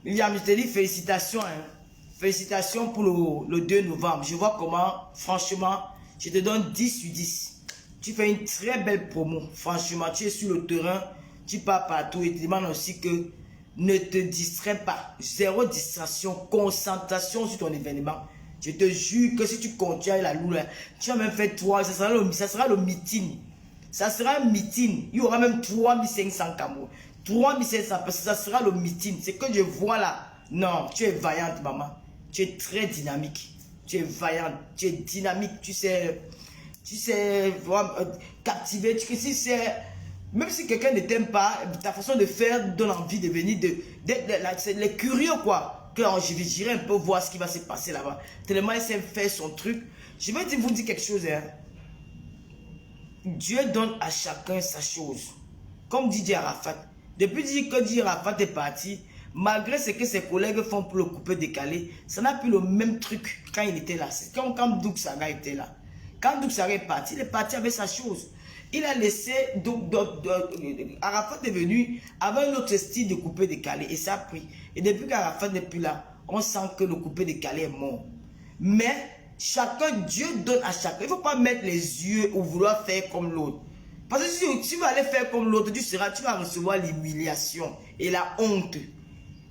William, je te dis félicitations. Hein. Félicitations pour le 2 novembre. Je vois comment, franchement, je te donne 10 sur 10. Tu fais une très belle promo. Franchement, tu es sur le terrain, tu pars partout et tu demandes aussi que ne te distrais pas. Zéro distraction, concentration sur ton événement. Je te jure que si tu continues à la lourde, tu vas même faire 3, ça sera le meeting. Ça sera un meeting. Il y aura même 3500 Cameroun. 3500 parce que ça sera le meeting. C'est que je vois là. Non, tu es vaillante, maman. Tu es très dynamique. Tu es vaillante. Tu es dynamique. Tu sais vraiment captiver. Tu sais, même si quelqu'un ne t'aime pas, ta façon de faire donne envie de venir, c'est les curieux quoi. Que j'irai un peu voir ce qui va se passer là-bas. Tellement il sait faire son truc. Je vais vous dire quelque chose. Hein. Dieu donne à chacun sa chose. Comme dit Arafat. Depuis que Didier Arafat est parti, malgré ce que ses collègues font pour le couper décalé, ça n'a plus le même truc quand il était là. C'est comme quand Doug Saga était là. Quand Doug Saga est parti, il est parti avec sa chose. Il a laissé, Arafat est venu avec un autre style de couper décalé et ça a pris. Et depuis qu'Arafat n'est plus là, on sent que le couper décalé est mort. Mais chacun, Dieu donne à chacun. Il ne faut pas mettre les yeux ou vouloir faire comme l'autre. Parce que si tu vas aller faire comme l'autre, tu vas recevoir l'humiliation et la honte.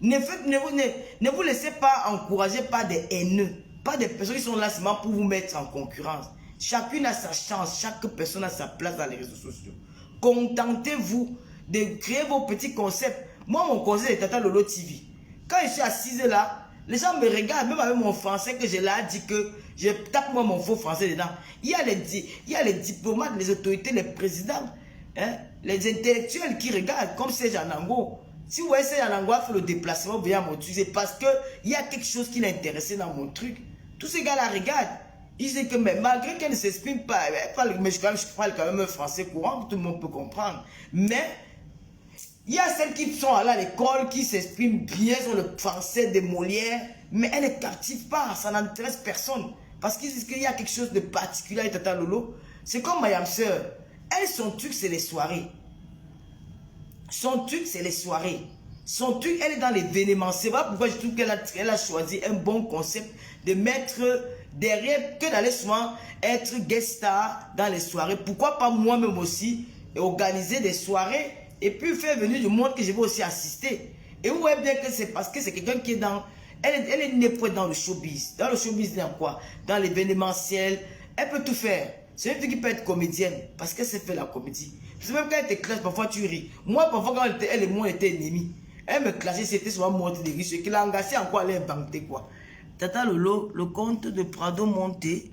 Ne vous laissez pas encourager par des haineux, pas des personnes qui sont là seulement pour vous mettre en concurrence. Chacune a sa chance, chaque personne a sa place dans les réseaux sociaux. Contentez-vous de créer vos petits concepts. Moi, mon concept est Tata Lolo TV. Quand je suis assise là, les gens me regardent, même avec mon français que je leur dit que je tape moi mon faux français dedans. Il y a les diplomates, les autorités, les présidents, hein, les intellectuels qui regardent, comme Serge Anango. Si vous voyez Serge Anango faire le déplacement vers mon truc, c'est parce qu'il y a quelque chose qui l'a intéressé dans mon truc. Tous ces gars-là regardent. Ils disent que mais malgré qu'elle ne s'exprime pas, mais je parle quand même un français courant, tout le monde peut comprendre. Mais il y a celles qui sont allées à l'école, qui s'expriment bien sur le français de Molière, mais elles ne captivent pas, ça n'intéresse personne. Parce qu'ils disent qu'il y a quelque chose de particulier avec Tata Lolo. C'est comme Mayam Sœur. Elle, son truc, c'est les soirées. Son truc, c'est les soirées. Son truc, elle est dans l'événementiel. Voilà pourquoi je trouve qu'elle a choisi un bon concept de mettre derrière, que d'aller souvent être guest star dans les soirées. Pourquoi pas moi-même aussi organiser des soirées et puis faire venir du monde que je vais aussi assister. Et vous voyez bien que c'est parce que c'est quelqu'un qui est dans... Elle est née pour être dans le showbiz. Dans le showbiz, dans quoi? Dans l'événementiel. Elle peut tout faire. C'est une fille qui peut être comédienne parce qu'elle sait faire la comédie. C'est même quand elle te classe, parfois tu ris. Moi, parfois, quand elle et moi, on était ennemis. Elle me clashait, c'était souvent monté des risques. Ce qui l'a engagé encore, elle a inventé quoi. Tata Lolo, le compte de Prado monté.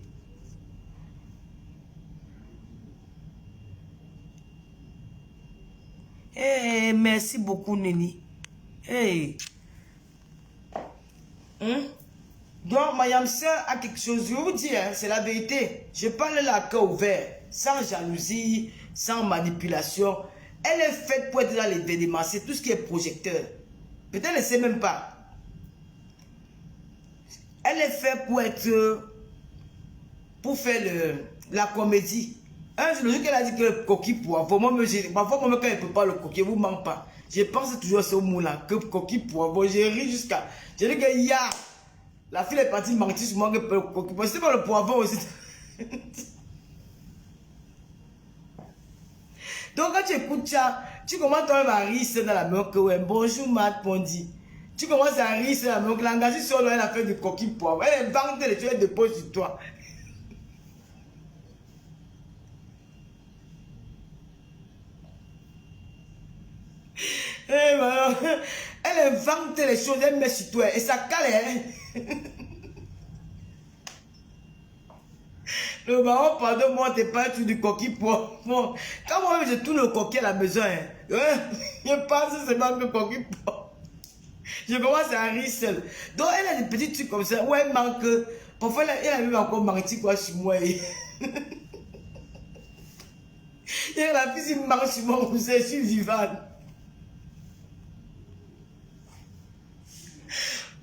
Hey, merci beaucoup, Nini. Hey. Donc, Mayam Sœur a quelque chose. Je vous dis, hein, c'est la vérité. Je parle là à cœur ouvert, sans jalousie, sans manipulation. Elle est faite pour être dans l'événement. C'est tout ce qui est projecteur. Peut-être elle ne sait même pas. Elle est faite pour être... pour faire la comédie. Le jour qu'elle a dit que le coquille poivron, parfois quand elle ne peut pas le coquille, vous ne manque pas. Je pense toujours à ce mot-là, que coquille poivron, j'ai ri jusqu'à... J'ai dit que ya, la fille est partie mentir sur moi que le coquille poivron, c'est pas le poivron aussi. Donc quand tu écoutes ça, tu commences toi-même à rire dans la main que ouais, bonjour Matt Pondi. Tu commences à rire dans la main que l'engagé sur elle a fait du coquille poivron. Elle est vente les choses de pose sur toi. Hey, elle invente les choses, elle met sur toi et ça cale. Hein? Le baron, pardon-moi, t'es pas du coquille pour moi. Quand moi je tourne le coquille à la maison, hein, je pense que c'est pas que coquille pour. Je commence à rire seul. Donc elle a des petits trucs comme ça où elle manque. Parfois elle a même encore menti quoi sur moi. Et la fille marche sur moi, je suis vivante.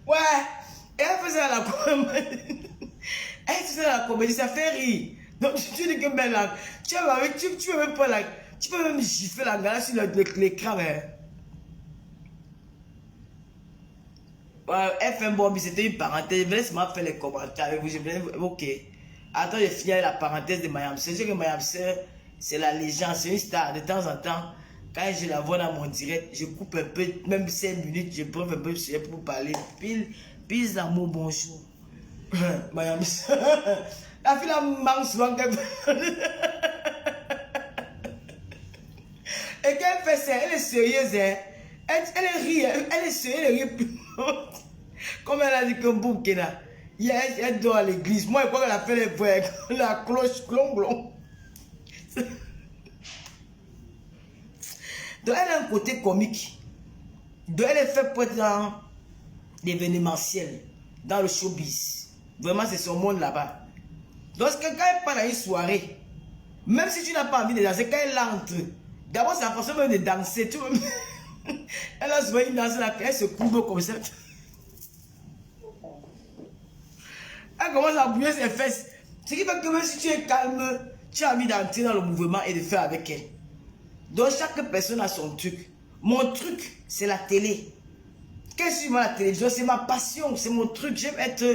Ouais, et elle faisait la comédie. Elle faisait la comédie, ça fait rire. Donc tu dis que ben là, tu peux même pas là, tu peux même gifler la gare sur l'écran. Hein. FM Bombi, c'était une parenthèse. Je vais laisser faire les commentaires avec vous. Ok. Attends, je finis avec la parenthèse de Mayam. C'est sûr que Mayam, c'est la légende, c'est une star. De temps en temps, quand je la vois dans mon direct, je coupe un peu, même 5 minutes, je prends un peu de sujet pour parler. Pile d'amour, bonjour. Mayam, la fille la manque souvent. Et qu'elle fait ça, elle est sérieuse, hein. Elle rit, elle est sérieuse, elle rit. Comme elle a dit que Boukena, elle dort à l'église. Moi, je crois qu'elle a fait les voix, la cloche, clon. Donc, elle a un côté comique. Donc, elle est faite pour être dans l'événementiel, dans le showbiz. Vraiment, c'est son monde là-bas. Donc, quand elle part dans une soirée, même si tu n'as pas envie de danser, quand elle entre, d'abord, c'est la façon même de danser. Tu vois, elle a souvent une danse là, elle se couvre comme ça. Elle commence à bouger ses fesses. Ce qui fait que même si tu es calme, tu as envie d'entrer dans le mouvement et de faire avec elle. Donc chaque personne a son truc. Mon truc, c'est la télé. Qu'est-ce que c'est la télévision? C'est ma passion, c'est mon truc. J'aime être...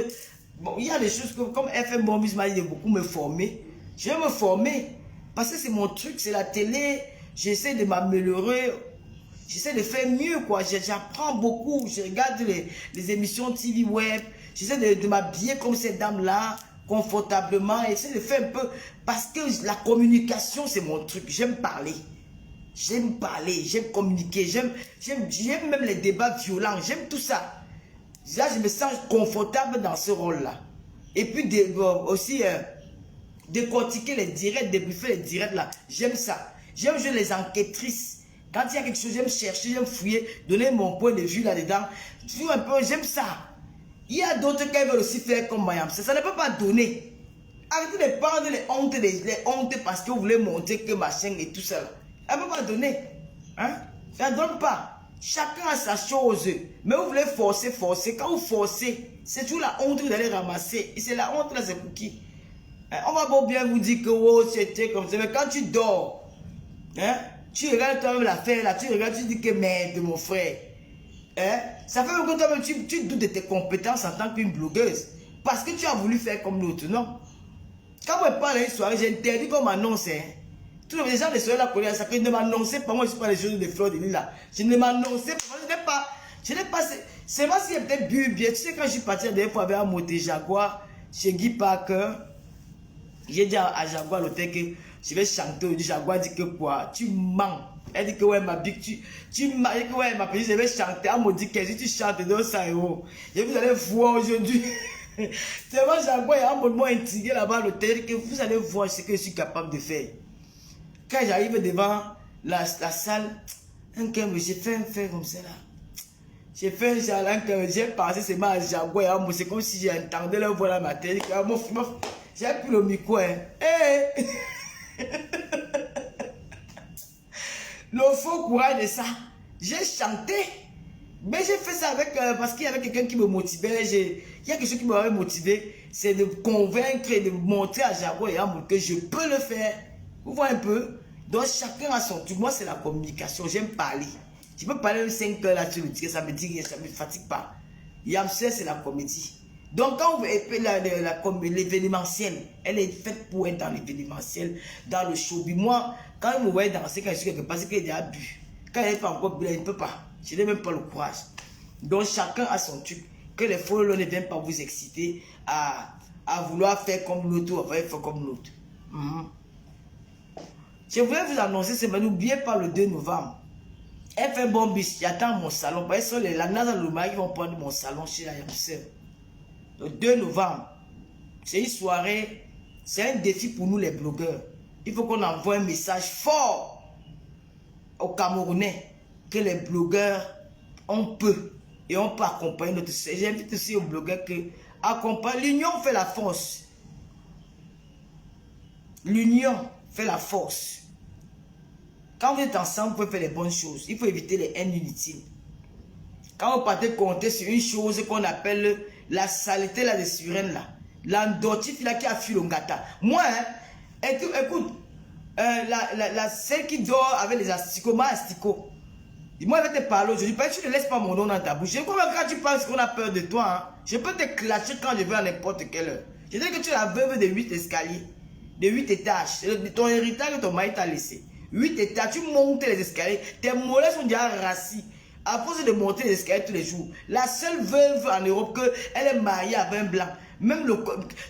Bon, il y a des choses comme FM Bombis m'a dit de beaucoup me former. Je vais me former parce que c'est mon truc, c'est la télé. J'essaie de m'améliorer. J'essaie de faire mieux, quoi. J'apprends beaucoup. Je regarde les émissions TV web. J'essaie de m'habiller comme cette dame-là, confortablement. J'essaie de faire un peu... Parce que la communication, c'est mon truc. J'aime parler. J'aime parler, j'aime communiquer. J'aime même les débats violents. J'aime tout ça. Là, je me sens confortable dans ce rôle-là. Et puis aussi, décortiquer les directs, débriefer les directs, là. J'aime ça. J'aime jouer les enquêtrices. Quand il y a quelque chose, j'aime chercher, j'aime fouiller, donner mon point de vue là-dedans. J'aime ça. Il y a d'autres qui veulent aussi faire comme Mayam. Ça ne peut pas donner. Arrêtez de prendre les hontes parce que vous voulez montrer que machin et tout ça. Elle ne peut pas donner. Hein? Ça ne donne pas. Chacun a sa chose. Mais vous voulez forcer. Quand vous forcez, c'est toujours la honte que vous allez ramasser. Et c'est la honte là, c'est pour qui? Hein? On va bon bien vous dire que oh, c'était comme ça. Mais quand tu dors, hein? Tu regardes toi-même l'affaire là, tu regardes, tu dis que merde, mon frère. Hein? Ça fait que toi-même, tu doutes de tes compétences en tant qu'une blogueuse. Parce que tu as voulu faire comme l'autre, non? Quand moi je parle d'une soirée, j'ai interdit qu'on m'annonce. Hein? Tous les gens de soirée là connaissent ça, que ne m'annoncez pas. Moi, je ne suis pas les choses de fleurs de l'île là. Je ne m'annonçais pas. Je n'ai pas. C'est moi si j'ai peut-être bu bien. Tu sais, quand je suis parti la dernière fois avec un moté Jaguar chez Guy Parker, j'ai dit à Jaguar l'hôtel que je vais chanter aujourd'hui. Jaguar dit que quoi? Tu mens. Elle dit que ouais, ma big, tu m'as dit que ouais, ma petite, je vais chanter. Elle me dit que si tu chantes, donc ça euros. Et vous allez voir aujourd'hui. C'est moi, Jaguar, il y a un moment intrigué là-bas à l'hôtel que vous allez voir ce que je suis capable de faire. Quand j'arrive devant la salle, j'ai fait un fait comme ça là. J'ai fait un jalin que j'ai passé seulement à Jaguar. C'est comme si j'entendais leur voix dans ma tête. J'ai pris le micro. Hein. Hey! Le faux courage de ça. J'ai chanté. Mais j'ai fait ça avec, parce qu'il y avait quelqu'un qui me motivait. Il y a quelque chose qui m'avait motivé. C'est de convaincre et de montrer à Jaguar et à moi que je peux le faire. Vous voyez un peu? Donc chacun a son truc. Moi, c'est la communication. J'aime parler. Je peux parler 5 heures là, tu me dis que ça me dit que ça ne me fatigue pas. Yamser, c'est la comédie. Donc, quand vous l'événementiel, elle est faite pour être dans l'événementiel, dans le showbiz. Moi, quand vous me voyez danser, quand je suis quelque part, c'est qu'il y a bu. Quand elle n'est pas encore bu, elle ne peut pas. Je n'ai même pas le courage. Donc, chacun a son truc. Que les follow ne viennent pas vous exciter à vouloir faire comme l'autre ou à faire comme l'autre. Je voulais vous annoncer, mais n'oubliez pas le 2 novembre. FM Bombis, j'attends mon salon. Parce que la NASA Luma qui vont prendre mon salon chez la Yamser. Le 2 novembre. C'est une soirée. C'est un défi pour nous les blogueurs. Il faut qu'on envoie un message fort aux Camerounais que les blogueurs, on peut. Et on peut accompagner notre... J'invite aussi aux blogueurs que accompagner. L'union fait la force. L'union fait la force. Quand vous êtes ensemble, vous pouvez faire les bonnes choses. Il faut éviter les haines inutiles. Quand vous partez compter sur une chose qu'on appelle la saleté là, des sirènes là, l'endortif là qui a fui le gâteau. Moi, hein, écoute, celle qui dort avec les asticots, moi asticot. Moi, je vais te parler aujourd'hui. Tu ne laisses pas mon nom dans ta bouche. Je crois que quand tu penses qu'on a peur de toi, hein, je peux te clasher quand je veux à n'importe quelle heure. Je dis que tu es la veuve de 8 escaliers, de 8 étages. Ton héritage que ton mari t'a laissé. 8 étages, tu montes les escaliers. Tes mollets sont déjà rassis. À force de monter les escaliers tous les jours. La seule veuve en Europe qu'elle est mariée avec un blanc. Même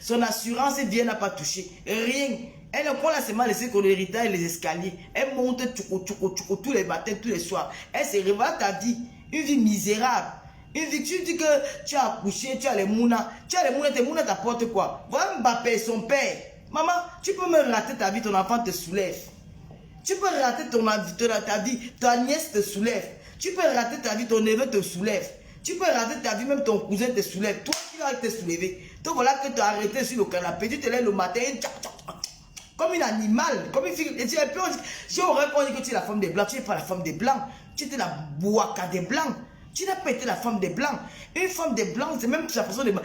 son assurance vient n'a pas touché. Rien. Elle ne l'a seulement laissé qu'on l'héritage et les escaliers. Elle monte tous les matins, tous les soirs. Elle se révèle ta vie. Une vie misérable. Une vie, tu dis que tu as accouché, tu as les mounas. Tu as les mounas, tes mounas t'apportent quoi? Voilà Mbappé, son père. Maman, tu peux me rater ta vie, ton enfant te soulève. Tu peux rater ta vie, ta nièce te soulève. Tu peux rater ta vie, ton neveu te soulève. Tu peux rater ta vie, même ton cousin te soulève. Toi qui vas te soulever. Donc voilà que tu as arrêté sur le canapé. Tu te lèves le matin et comme un animal, comme une fille. Si on aurait dit que tu es la femme des blancs, tu n'es pas la femme des blancs. Tu étais la boaka des blancs. Tu n'as pas été la femme des blancs. Une femme des blancs, c'est même sa façon de. Dans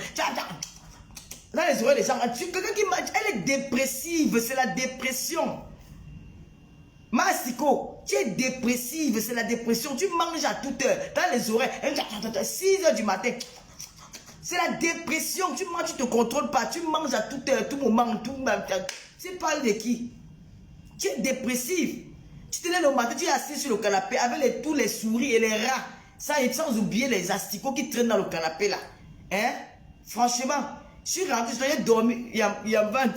les oreilles des gens, quelqu'un qui mange, elle est dépressive, c'est la dépression. Massiko, tu es dépressive, c'est la dépression. Tu manges à toute heure, dans les oreilles, 6 h du matin. C'est la dépression. Tu manges, tu ne te contrôles pas. Tu manges à toute heure, tout moment, tout moment. Tu parles de qui? Tu es dépressive. Tu te lèves le matin, tu es assis sur le canapé avec tous les souris et les rats. Sans oublier les asticots qui traînent dans le canapé là. Hein? Franchement, je suis rentré, je dois dormir. Il y a 20.